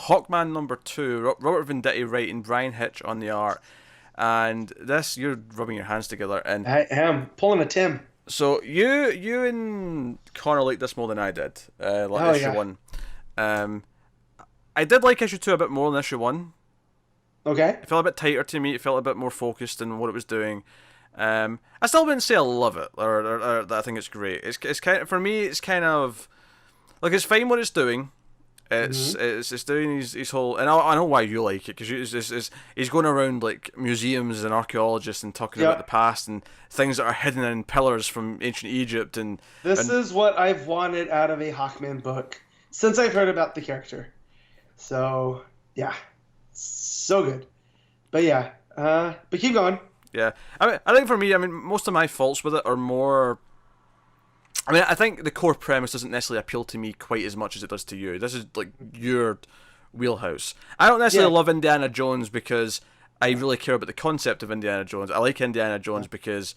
Hawkman #2, Robert Venditti writing, Brian Hitch on the art, and this, you're rubbing your hands together, and I am pulling a Tim. so you and Connor liked this more than I did, like Oh issue yeah. one. Um, I did like issue two a bit more than issue one. Okay. It felt a bit tighter to me. It felt a bit more focused in what it was doing. I still wouldn't say I love it or that I think it's great. It's kind of, for me. It's kind of like it's fine what it's doing. Hmm. It's doing his whole, and I know why you like it, because he's going around like museums and archaeologists and talking about the Yep. past and things that are hidden in pillars from ancient Egypt This and is what I've wanted out of a Hawkman book since I've heard about the character. So yeah, so good. But yeah, but keep going. yeah. I think for me, I mean, most of my faults with it are more. I mean, I think the core premise doesn't necessarily appeal to me quite as much as it does to you. This is like your wheelhouse. I don't Yeah. necessarily love Indiana Jones because I really care about the concept of Indiana Jones. I like Indiana Jones because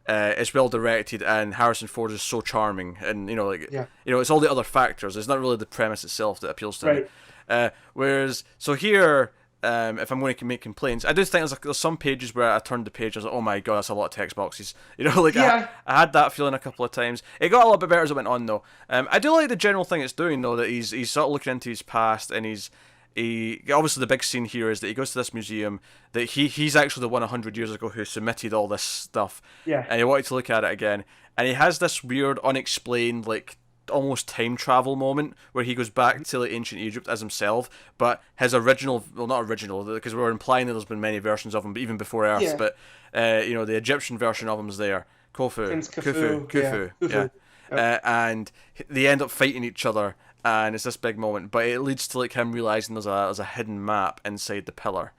it's well directed and Harrison Ford is so charming, and Yeah. it's all the other factors. It's not really the premise itself that appeals to me. Right. Whereas, so here, if I'm going to make complaints, I do think there's some pages where I turned the page, I was like, oh my god, that's a lot of text boxes. Like Yeah. I had that feeling a couple of times. It got a little bit better as it went on, though. I do like the general thing it's doing, though, that he's sort of looking into his past, and he obviously the big scene here is that he goes to this museum that he's actually the one 100 years ago who submitted all this stuff, Yeah. and he wanted to look at it again, and he has this weird, unexplained, like almost time travel moment where he goes back to like ancient Egypt as himself, but his original, well, not original, because we're implying that there's been many versions of him, but even before Earth, Yeah. but the Egyptian version of him's there. Khufu, Prince Khufu. Yeah. yeah. Khufu. Yep. And they end up fighting each other, and it's this big moment, but it leads to like him realizing there's a hidden map inside the pillar,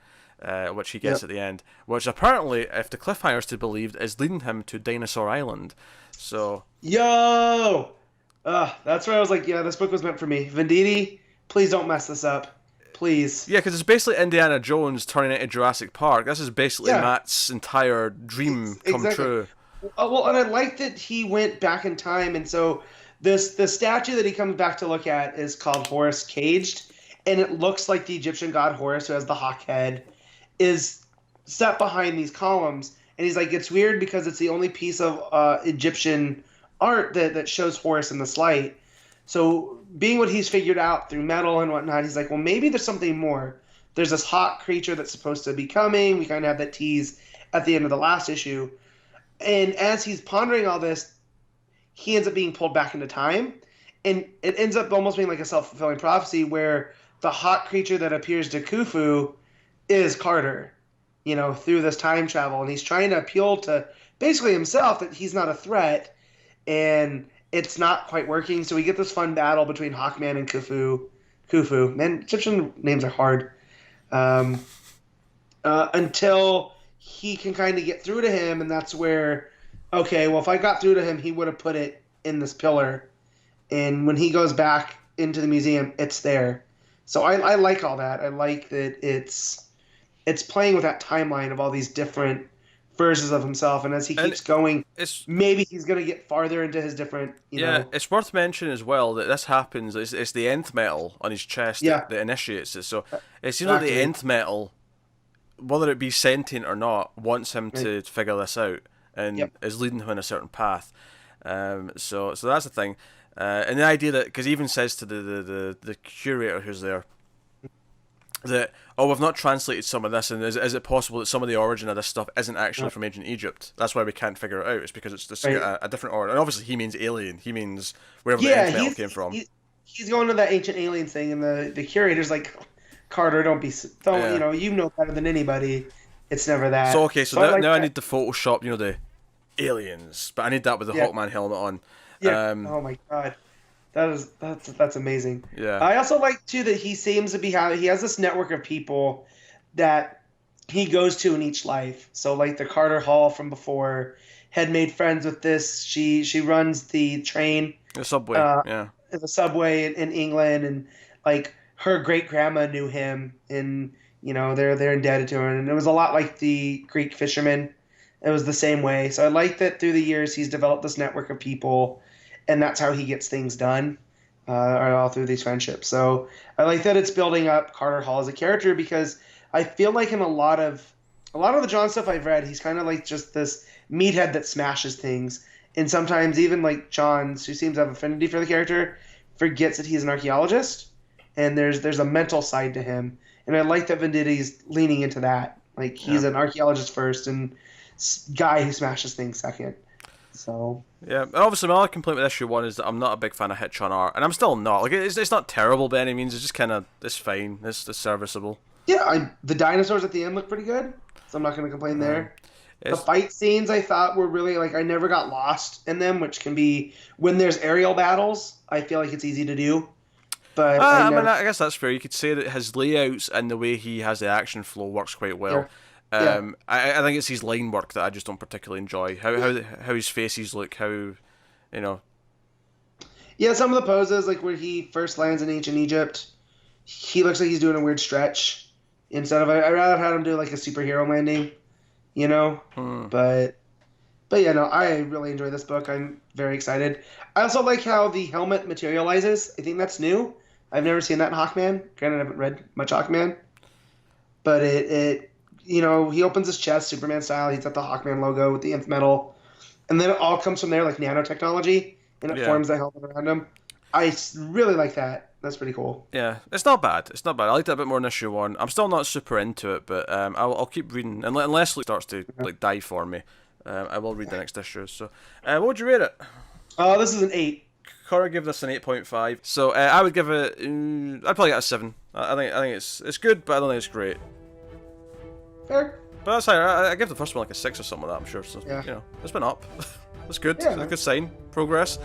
which he gets Yep. at the end, which apparently, if the cliffhanger's to be believed, is leading him to Dinosaur Island. So Yo. That's where I was like, yeah, this book was meant for me. Venditti, please don't mess this up. Please. yeah, because it's basically Indiana Jones turning into Jurassic Park. This is basically Yeah. Matt's entire dream come Exactly. true. Well, and I like that he went back in time, and so the statue that he comes back to look at is called Horus Caged, and it looks like the Egyptian god Horus, who has the hawk head, is set behind these columns. And he's like, it's weird because it's the only piece of Egyptian art that shows Horus in this light. So, being what he's figured out through metal and whatnot, he's like, well, maybe there's something more. There's this hawk creature that's supposed to be coming. We kind of have that tease at the end of the last issue. And as he's pondering all this, he ends up being pulled back into time. And it ends up almost being like a self-fulfilling prophecy where the hawk creature that appears to Khufu is Carter, through this time travel. And he's trying to appeal to basically himself that he's not a threat. And it's not quite working. So we get this fun battle between Hawkman and Khufu. Khufu. Man, Egyptian names are hard. Um, until he can kind of get through to him, and that's where, okay, well, if I got through to him, he would have put it in this pillar. And when he goes back into the museum, it's there. So I like all that. I like that it's playing with that timeline of all these different versions of himself, and as he And keeps going, it's maybe he's gonna get farther into his different, yeah, it's worth mentioning as well that this happens. It's the nth metal on his chest Yeah. that initiates it. So it seems like the Exactly. nth metal, whether it be sentient or not, wants him to figure this out and Yep. is leading him in a certain path. So that's the thing, and the idea that, because he even says to the curator who's there that, oh, we've not translated some of this, and is it possible that some of the origin of this stuff isn't actually from ancient Egypt? That's why we can't figure it out. It's because it's Right. a different origin. And obviously he means alien. He means wherever the Yeah, nth metal came from. he's going to that ancient alien thing, and the curator's like, Carter, don't Yeah. you know better than anybody. It's never that. So okay, so I now, like now I that. need to Photoshop, the aliens, but I need that with the Yeah. Hawkman helmet on. Yeah. Um, Oh my god, that's amazing. yeah, I also like too that he seems to be he has this network of people that he goes to in each life. So like the Carter Hall from before had made friends with this. She runs the train, the subway. uh, Yeah, the subway in England, and like her great grandma knew him, and they're indebted to her. And it was a lot like the Greek fisherman. It was the same way. So I like that through the years he's developed this network of people, and that's how he gets things done. are all through these friendships. So I like that it's building up Carter Hall as a character because I feel like in a lot of the John stuff I've read, he's kind of like just this meathead that smashes things, and sometimes even like Johns, who seems to have affinity for the character, forgets that he's an archaeologist, and there's a mental side to him, and I like that Venditti's leaning into that. Like he's an archaeologist first and guy who smashes things second. So yeah, and obviously my other complaint with issue 1 is that I'm not a big fan of Hitch on art, and I'm still not. Like it's not terrible by any means. It's just kind of it's fine. It's serviceable. yeah, the dinosaurs at the end look pretty good, so I'm not going to complain there. The fight scenes I thought were really like I never got lost in them, which can be when there's aerial battles. I feel like it's easy to do, but I mean, I guess that's fair. You could say that his layouts and the way he has the action flow works quite well. Yeah. I think it's his line work that I just don't particularly enjoy. How his faces look, how you know. Yeah, some of the poses, like where he first lands in ancient Egypt, he looks like he's doing a weird stretch. Instead of, I'd rather have him do like a superhero landing, you know. But yeah, no, I really enjoy this book. I'm very excited. I also like how the helmet materializes. I think that's new. I've never seen that in Hawkman. Granted, I haven't read much Hawkman, but it he opens his chest Superman style. He's got the Hawkman logo with the nth metal, and then it all comes from there like nanotechnology, and it forms the helmet around him. I really like that. That's pretty cool. Yeah, it's not bad. It's not bad. I liked it a bit more in issue 1. I'm still not super into it, but I'll keep reading unless it starts to like die for me. I will read the next issue. So, what would you rate it? This is an 8. Cora gave this an 8.5. So I would give it. I'd probably get a 7. I think it's good, but I don't think it's great. Fair. But that's higher. I give the first one like a 6 or something like that. I'm sure. So it's been up. That's good. Yeah. It's a good sign. Progress.